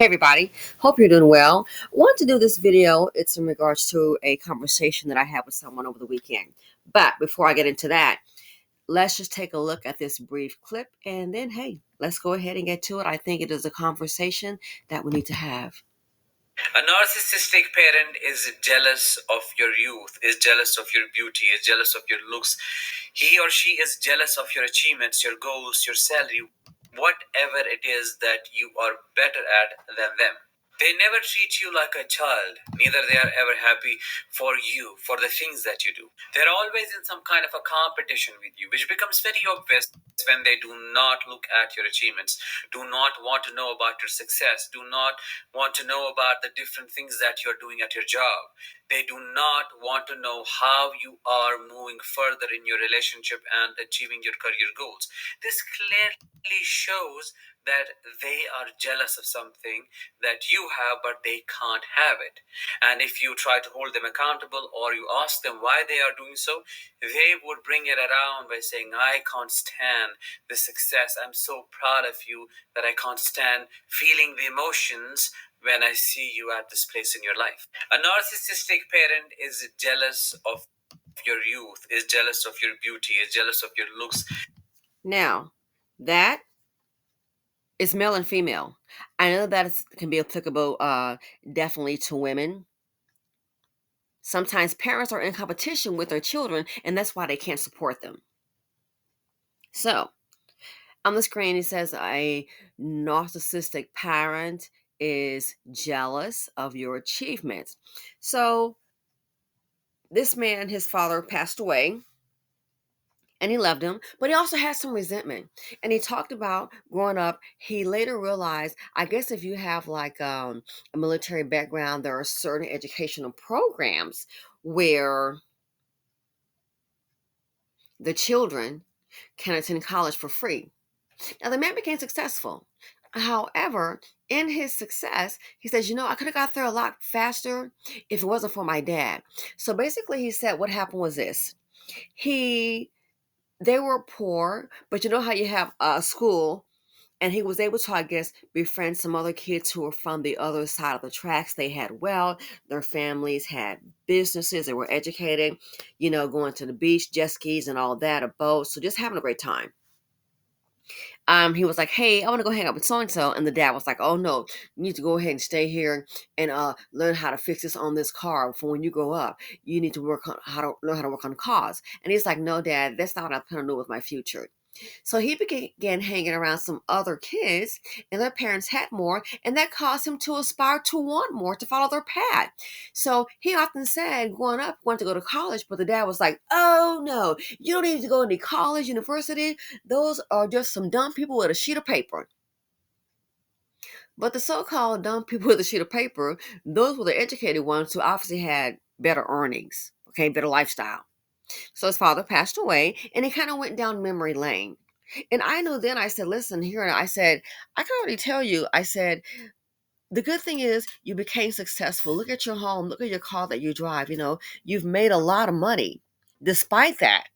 Hey everybody, hope you're doing well. I want to do this video. It's in regards to a conversation that I had with someone over the weekend. But before I get into that, let's just take a look at this brief clip and then, hey, let's go ahead and get to it. I think it is a conversation that we need to have. A narcissistic parent is jealous of your youth, is jealous of your beauty, is jealous of your looks. He or she is jealous of your achievements, your goals, your salary, whatever it is that you are better at than them. They never treat you like a child, neither they are ever happy for you, for the things that you do. They're always in some kind of a competition with you, which becomes very obvious when they do not look at your achievements, do not want to know about your success, do not want to know about the different things that you're doing at your job. They do not want to know how you are moving further in your relationship and achieving your career goals. This clearly shows that they are jealous of something that you have, but they can't have it. And if you try to hold them accountable or you ask them why they are doing so, they would bring it around by saying, I can't stand the success. I'm so proud of you that I can't stand feeling the emotions when I see you at this place in your life. A narcissistic parent is jealous of your youth, is jealous of your beauty, is jealous of your looks. Now, that is male and female. I know that can be applicable definitely to women. Sometimes parents are in competition with their children, and that's why they can't support them. So, on the screen, it says a narcissistic parent is jealous of your achievements. So, this man, his father passed away and he loved him, but he also had some resentment. And he talked about growing up, he later realized, I guess if you have like a military background, there are certain educational programs where the children can attend college for free. Now, the man became successful. However, in his success, he says, I could have got there a lot faster if it wasn't for my dad. So basically, he said what happened was this. He They were poor, but you know how you have a school, and he was able to, I guess, befriend some other kids who were from the other side of the tracks. They had wealth, their families had businesses, they were educated, going to the beach, jet skis and all that, a boat. So just having a great time. He was like, "Hey, I want to go hang out with so and so," and the dad was like, "Oh no, you need to go ahead and stay here and learn how to fix this on this car for when you grow up. You need to learn how to work on cars." And he's like, "No, Dad, that's not what I plan to do with my future." So he began hanging around some other kids, and their parents had more, and that caused him to aspire to want more, to follow their path. So he often said, growing up, wanted to go to college, but the dad was like, "Oh no, you don't need to go to college, university. Those are just some dumb people with a sheet of paper." But the so-called dumb people with a sheet of paper, those were the educated ones who obviously had better earnings, okay, better lifestyle. So his father passed away, and he kind of went down memory lane. And I know then I said, listen, here, I said, I can already tell you, I said, the good thing is you became successful. Look at your home, look at your car that you drive. You've made a lot of money despite that.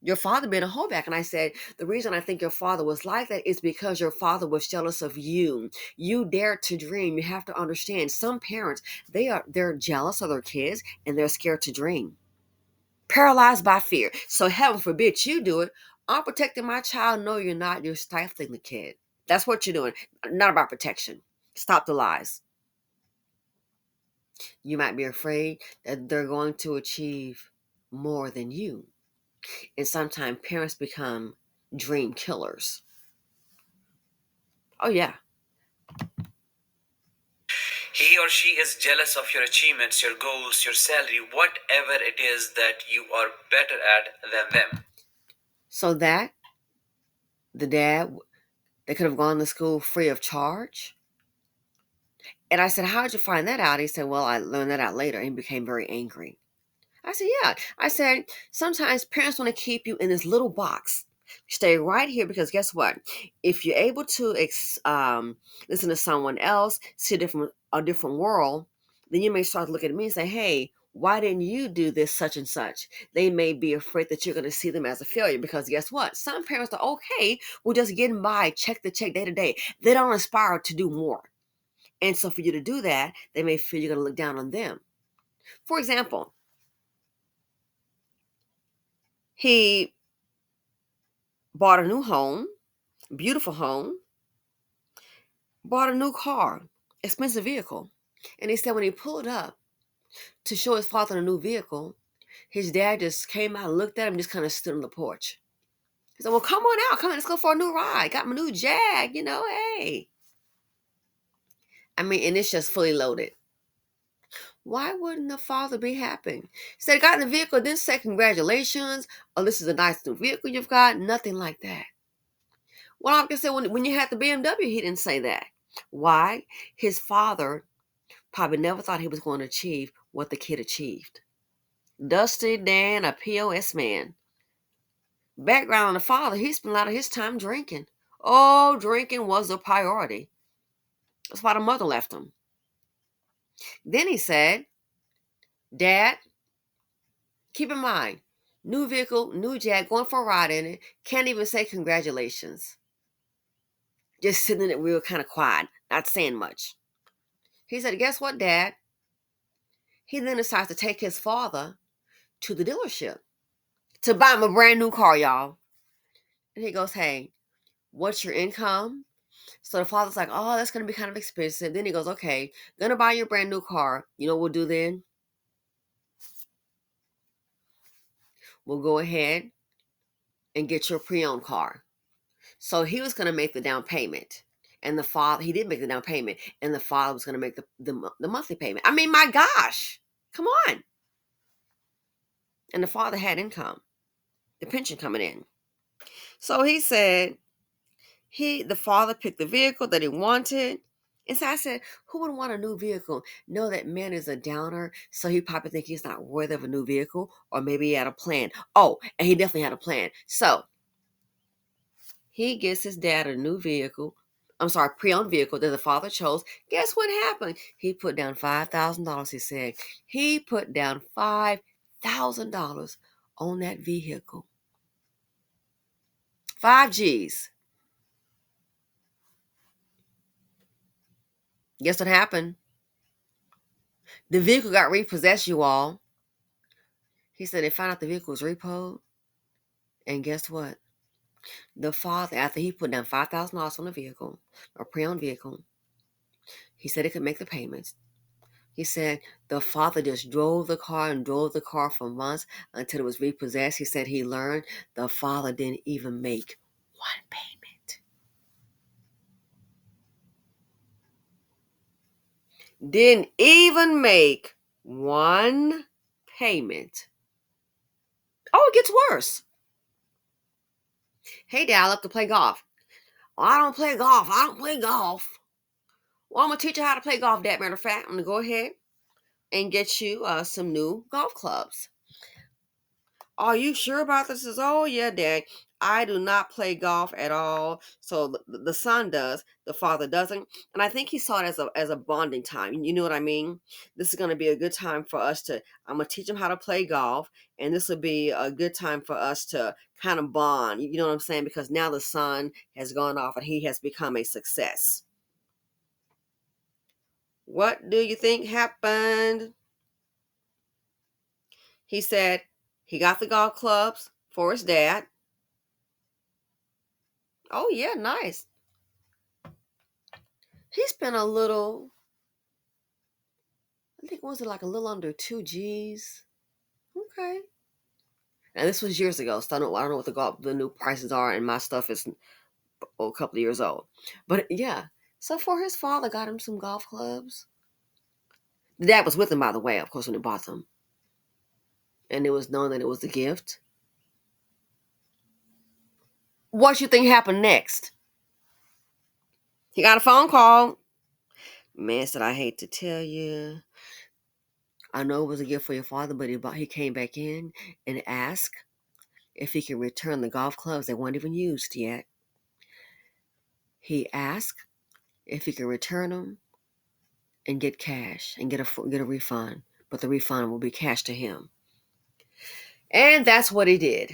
Your father being a holdback. And I said, the reason I think your father was like that is because your father was jealous of you. You dared to dream. You have to understand some parents, they're jealous of their kids and they're scared to dream. Paralyzed by fear. So heaven forbid you do it. I'm protecting my child. No, you're not. You're stifling the kid. That's what you're doing. Not about protection. Stop the lies. You might be afraid that they're going to achieve more than you. And sometimes parents become dream killers. Oh, yeah. He or she is jealous of your achievements, your goals, your salary, whatever it is that you are better at than them. So that the dad, they could have gone to school free of charge. And I said, "How did you find that out?" He said, "Well, I learned that out later." And he became very angry. I said, "Yeah." I said, "Sometimes parents want to keep you in this little box. Stay right here because guess what? If you're able to listen to someone else, see a different world, then you may start to look at me and say, 'Hey, why didn't you do this such and such?' They may be afraid that you're going to see them as a failure because guess what? Some parents are okay with just getting by, check to check, day to day. They don't aspire to do more. And so for you to do that, they may feel you're going to look down on them. For example, he bought a new home, beautiful home, bought a new car, expensive vehicle. And he said when he pulled up to show his father the new vehicle, his dad just came out and looked at him, just kind of stood on the porch. He said, well, come on out. Come on, let's go for a new ride. Got my new Jag, hey. I mean, and it's just fully loaded. Why wouldn't the father be happy? He said, got in the vehicle, didn't say congratulations, or this is a nice new vehicle you've got. Nothing like that. Well, like I said, when you had the BMW, he didn't say that. Why? His father probably never thought he was going to achieve what the kid achieved. Dusty Dan, a POS man. Background on the father, he spent a lot of his time drinking. Oh, drinking was a priority. That's why the mother left him. Then he said, Dad, keep in mind, new vehicle, new Jag, going for a ride in it. Can't even say congratulations. Just sitting in it real kind of quiet, not saying much. He said, guess what, Dad? He then decides to take his father to the dealership to buy him a brand new car, y'all. And he goes, hey, what's your income? So the father's like, oh, that's going to be kind of expensive. Then he goes, okay, going to buy you a brand new car. You know what we'll do then? We'll go ahead and get your pre-owned car. So he was going to make the down payment. And the father, he did make the down payment. And the father was going to make the monthly payment. I mean, my gosh, come on. And the father had income, the pension coming in. So he said, the father picked the vehicle that he wanted. And so I said, who would want a new vehicle? Know that man is a downer, so he probably think he's not worthy of a new vehicle, or maybe he had a plan. Oh, and he definitely had a plan. So he gets his dad a new vehicle. I'm sorry, pre-owned vehicle that the father chose. Guess what happened? He put down $5,000, he said. He put down $5,000 on that vehicle. 5 G's. Guess what happened? The vehicle got repossessed, you all. He said they found out the vehicle was repoed. And guess what? The father, after he put down $5,000 on the vehicle, a pre-owned vehicle, he said he could make the payments. He said the father just drove the car and drove the car for months until it was repossessed. He said he learned the father didn't even make one payment. Didn't even make one payment. Oh, it gets worse. Hey, Dad, I love to play golf. Well, I don't play golf. I don't play golf. Well, I'm going to teach you how to play golf, Dad. Matter of fact, I'm going to go ahead and get you some new golf clubs. Are you sure about this? Says, oh, yeah, Dad. I do not play golf at all. So the son does. The father doesn't. And I think he saw it as a bonding time. You know what I mean? This is going to be a good time for us I'm going to teach him how to play golf. And this will be a good time for us to kind of bond. You know what I'm saying? Because now the son has gone off and he has become a success. What do you think happened? He said he got the golf clubs for his dad. Oh, yeah, nice. He spent a little, I think, was it like a little under 2 G's? Okay. And this was years ago, so I don't know what the new prices are, and my stuff is a couple of years old. But yeah, so for his father, got him some golf clubs. The dad was with him, by the way, of course, when he bought them. And it was known that it was a gift. What you think happened next? He got a phone call. Man said, I hate to tell you. I know it was a gift for your father, but he came back in and asked if he could return the golf clubs that weren't even used yet. He asked if he could return them and get cash and get a refund, but the refund will be cash to him. And that's what he did.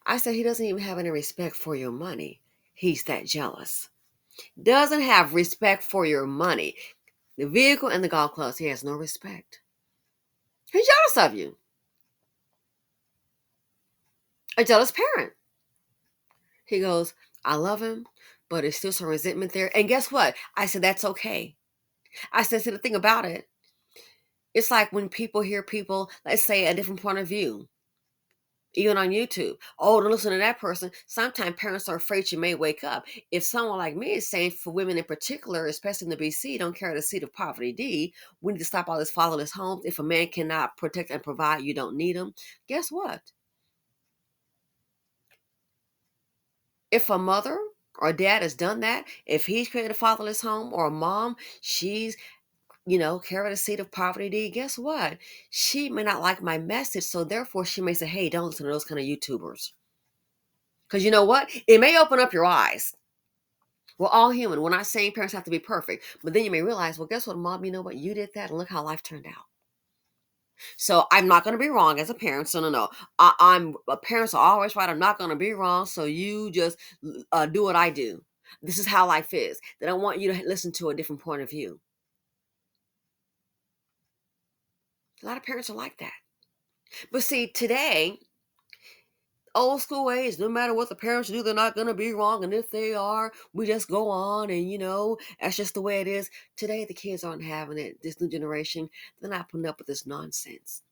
I said he doesn't even have any respect for your money. He's that jealous. Doesn't have respect for your money. The vehicle and the golf clubs, he has no respect. He's jealous of you. A jealous parent. He goes, I love him, but there's still some resentment there. And guess what? I said, that's okay. I said, see, the thing about it, it's like when people hear people, let's say, a different point of view, even on YouTube. Oh, don't listen to that person. Sometimes parents are afraid you may wake up. If someone like me is saying for women in particular, especially in the BC, don't carry the seed of poverty D, we need to stop all this fatherless homes. If a man cannot protect and provide, you don't need him. Guess what? If a mother or dad has done that, if he's created a fatherless home, or a mom, she's carry the seed of poverty D, guess what? She may not like my message, so therefore she may say, hey, don't listen to those kind of YouTubers. Because you know what? It may open up your eyes. We're all human. We're not saying parents have to be perfect. But then you may realize, well, guess what, Mom? You know what? You did that, and look how life turned out. So I'm not going to be wrong as a parent. So no. Parents are always right. I'm not going to be wrong. So you just do what I do. This is how life is. They don't want you to listen to a different point of view. A lot of parents are like that. But see, today, old school ways, no matter what the parents do, they're not going to be wrong. And if they are, we just go on, and that's just the way it is. Today, the kids aren't having it. This new generation, they're not putting up with this nonsense.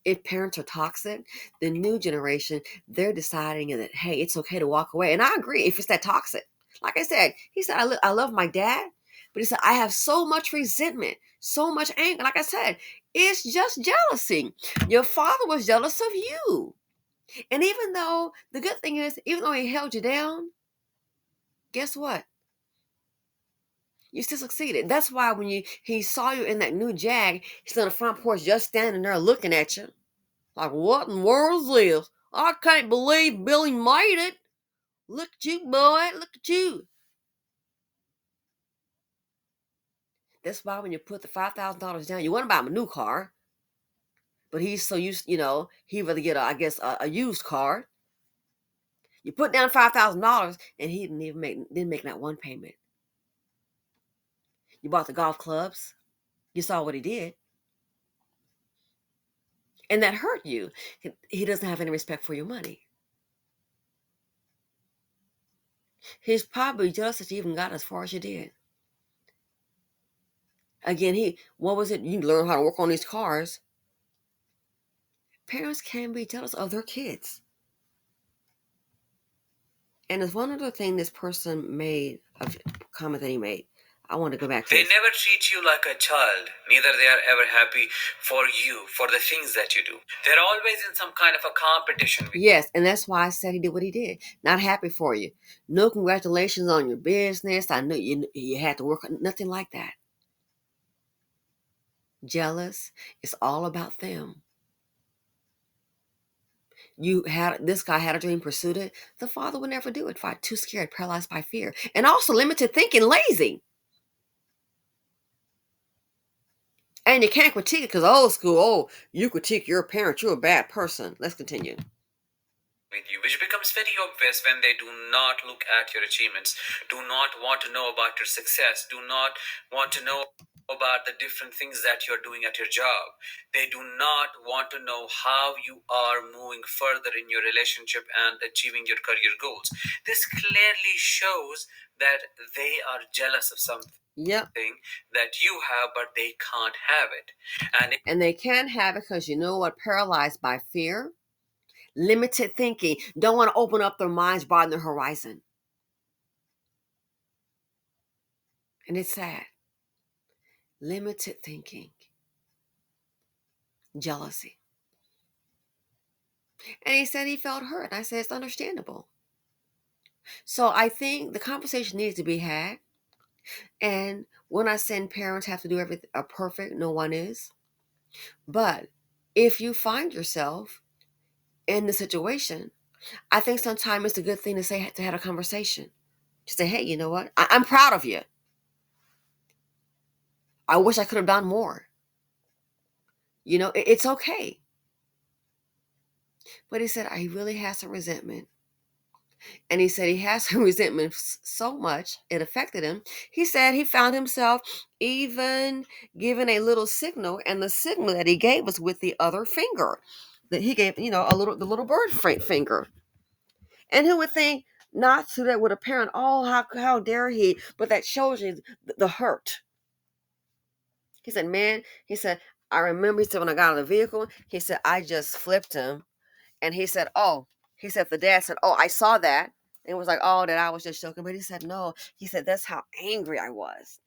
If parents are toxic, the new generation, they're deciding that, hey, it's okay to walk away. And I agree if it's that toxic. Like I said, he said, I love my dad, but he said, I have so much resentment, so much anger. Like I said, it's just jealousy. Your father was jealous of you. And even though, the good thing is, even though he held you down, guess what? You still succeeded. That's why when he saw you in that new Jag, he's on the front porch just standing there looking at you. Like, what in the world is this? I can't believe Billy made it. Look at you, boy. Look at you. That's why when you put the $5,000 down, you want to buy him a new car. But he's so used, he'd rather get, a used car. You put down $5,000 and he didn't make not one payment. You bought the golf clubs. You saw what he did. And that hurt you. He doesn't have any respect for your money. He's probably jealous that you even got as far as you did. Again, what was it? You learn how to work on these cars. Parents can be jealous of their kids. And there's one other thing this person made, a comment that he made. I want to go back to They this. never treat you like a child. Neither they are ever happy for you, for the things that you do. They're always in some kind of a competition with you. Yes, and that's why I said he did what he did. Not happy for you. No congratulations on your business. I knew you had to work. Nothing like that. Jealous. It's all about them. This guy had a dream, pursued it. The father would never do it. Too scared, paralyzed by fear, and also limited thinking, lazy. And you can't critique it because old school. Oh, you critique your parent, you're a bad person. Let's continue. With you, which becomes very obvious when they do not look at your achievements, do not want to know about your success, do not want to know about the different things that you're doing at your job. They do not want to know how you are moving further in your relationship and achieving your career goals. This clearly shows that they are jealous of something. Yep. That you have, but they can't have it. And they can't have it because you know what? Paralyzed by fear, limited thinking, don't want to open up their minds, broaden their horizon. And it's sad. Limited thinking, jealousy. And he said he felt hurt. I said it's understandable. So I think the conversation needs to be had. And when I said parents have to do everything perfect, no one is. But if you find yourself in the situation, I think sometimes it's a good thing to have a conversation. To say, hey, you know what? I'm proud of you. I wish I could have done more. It's okay. But he said, I really had some resentment. And he said he has some resentment so much it affected him. He said he found himself even giving a little signal, and the signal that he gave was with the other finger. That he gave, the little bird finger. And who would think not to that with a parent? Oh, how dare he? But that shows you the hurt. He said, man, he said, I remember, he said, when I got out of the vehicle, he said, I just flipped him. And he said, oh, he said, the dad said, oh, I saw that. And it was like, oh, that I was just joking. But he said, no, he said, that's how angry I was.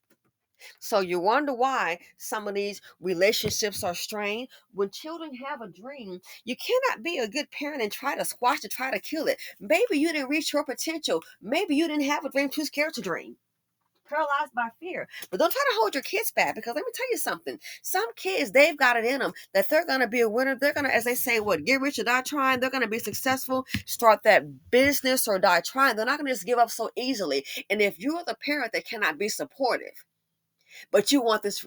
So you wonder why some of these relationships are strained. When children have a dream, you cannot be a good parent and try to squash it, try to kill it. Maybe you didn't reach your potential. Maybe you didn't have a dream, too scared to dream. Paralyzed by fear. But don't try to hold your kids back, because let me tell you something. Some kids, they've got it in them that they're going to be a winner. They're going to, as they say, get rich or die trying. They're going to be successful, start that business or die trying. They're not going to just give up so easily. And if you're the parent that cannot be supportive, but you want this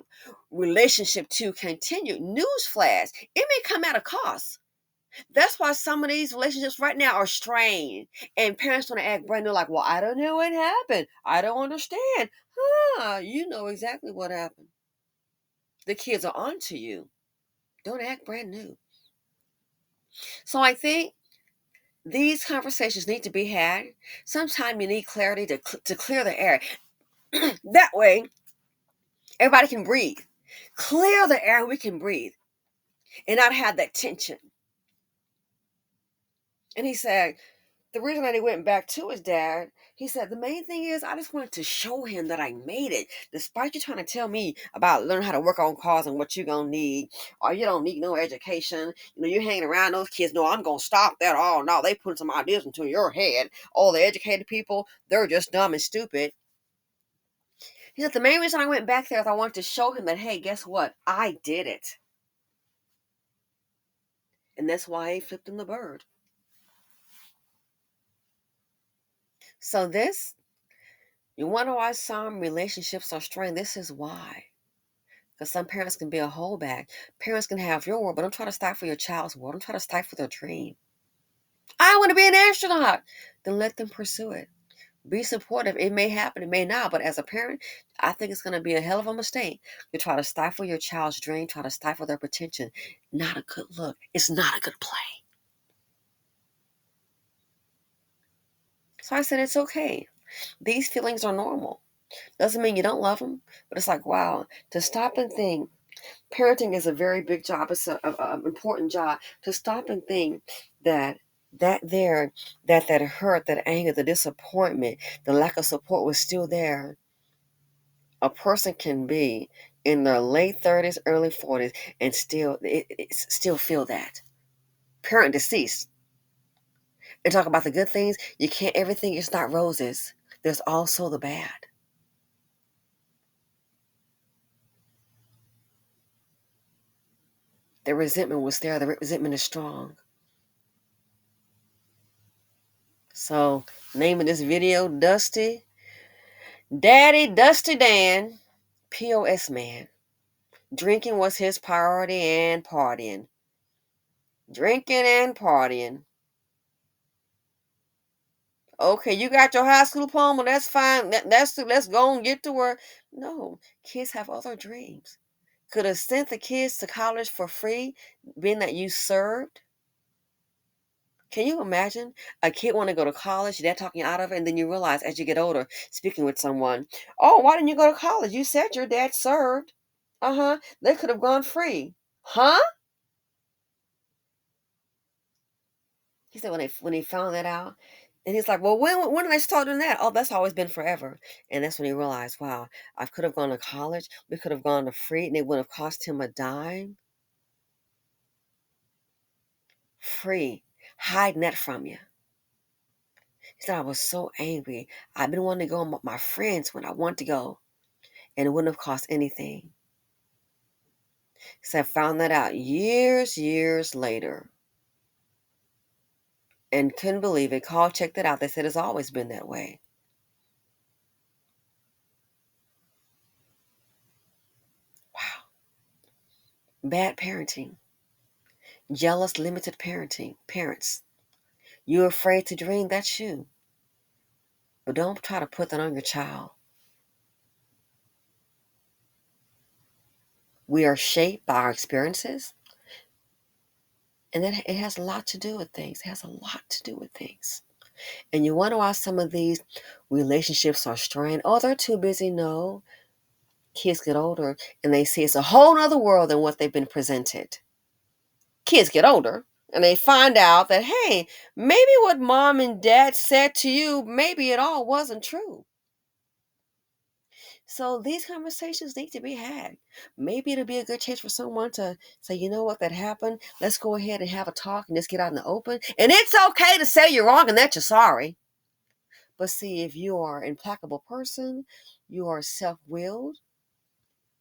relationship to continue, newsflash, it may come at a cost. That's why some of these relationships right now are strained. And parents want to act brand new, like, well, I don't know what happened. I don't understand. You know exactly what happened. The kids are on to you. Don't act brand new. So I think these conversations need to be had. Sometimes you need clarity to clear the air. That way, everybody can breathe. Clear the air and we can breathe and not have that tension. And he said, the reason that he went back to his dad, he said, the main thing is I just wanted to show him that I made it. Despite you trying to tell me about learning how to work on cars and what you're going to need, or you don't need no education, you're hanging around those kids. No, I'm going to stop that. Oh, no, they put some ideas into your head. All the educated people, they're just dumb and stupid. He said, the main reason I went back there is I wanted to show him that, hey, guess what? I did it. And that's why he flipped him the bird. So you wonder why some relationships are strained. This is why. Because some parents can be a holdback. Parents can have your world, but don't try to stifle your child's world. Don't try to stifle their dream. I want to be an astronaut. Then let them pursue it. Be supportive. It may happen, it may not. But as a parent, I think it's going to be a hell of a mistake to try to stifle your child's dream, try to stifle their potential. Not a good look. It's not a good play. So I said, it's okay. These feelings are normal. Doesn't mean you don't love them, but it's like, wow, to stop and think. Parenting is a very big job. It's an important job. To stop and think that that hurt, that anger, the disappointment, the lack of support was still there. A person can be in their late 30s, early 40s, and still feel that. Parent deceased. And talk about the good things. You can't, everything is not roses. There's also the bad. The resentment was there. The resentment is strong. So, name of this video, Dusty Dan, POS man. Drinking was his priority and partying. Drinking and partying. Okay, you got your high school diploma, that's fine. Let's go and get to work. No, kids have other dreams. Could have sent the kids to college for free, being that you served. Can you imagine a kid want to go to college, they're talking you out of it, and then you realize as you get older, speaking with someone, oh, why didn't you go to college? You said your dad served. Uh-huh. They could have gone free. Huh? He said when he found that out, and he's like, well, when did I start doing that? Oh, that's always been forever. And that's when he realized, wow, I could have gone to college. We could have gone to free, and it wouldn't have cost him a dime. Free. Hiding that from you. He said, I was so angry. I've been wanting to go with my friends when I want to go, and it wouldn't have cost anything. He said, I found that out years later. And couldn't believe it. Called, checked it out. They said it's always been that way. Wow. Bad parenting. Jealous, limited parenting. Parents. You're afraid to dream. That's you. But don't try to put that on your child. We are shaped by our experiences, and that it has a lot to do with things. It has a lot to do with things. And you wonder why some of these relationships are strained. Oh, they're too busy. No. Kids get older and they see it's a whole other world than what they've been presented. Kids get older and they find out that, hey, maybe what mom and dad said to you, maybe it all wasn't true. So these conversations need to be had. Maybe it'll be a good chance for someone to say, you know what, that happened. Let's go ahead and have a talk and just get out in the open. And it's okay to say you're wrong and that you're sorry. But see, if you are an implacable person, you are self-willed,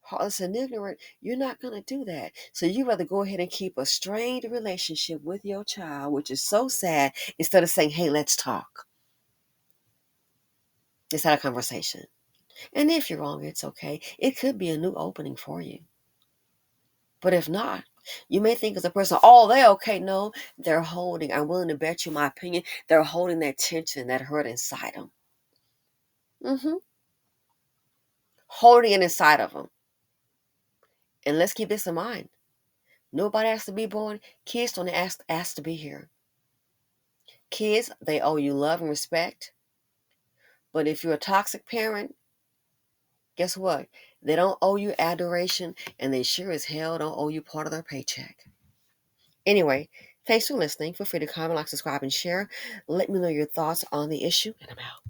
heartless and ignorant, you're not going to do that. So you rather go ahead and keep a strained relationship with your child, which is so sad, instead of saying, hey, let's talk. Let's have a conversation. And if you're wrong, it's okay. It could be a new opening for you. But if not, you may think as a person, oh, they're okay. No, they're holding, I'm willing to bet you my opinion, they're holding that tension, that hurt inside them. Holding it inside of them. And let's keep this in mind. Nobody has to be born. Kids don't ask to be here. Kids, they owe you love and respect. But if you're a toxic parent, guess what? They don't owe you adoration, and they sure as hell don't owe you part of their paycheck. Anyway, thanks for listening. Feel free to comment, like, subscribe, and share. Let me know your thoughts on the issue, and I'm out.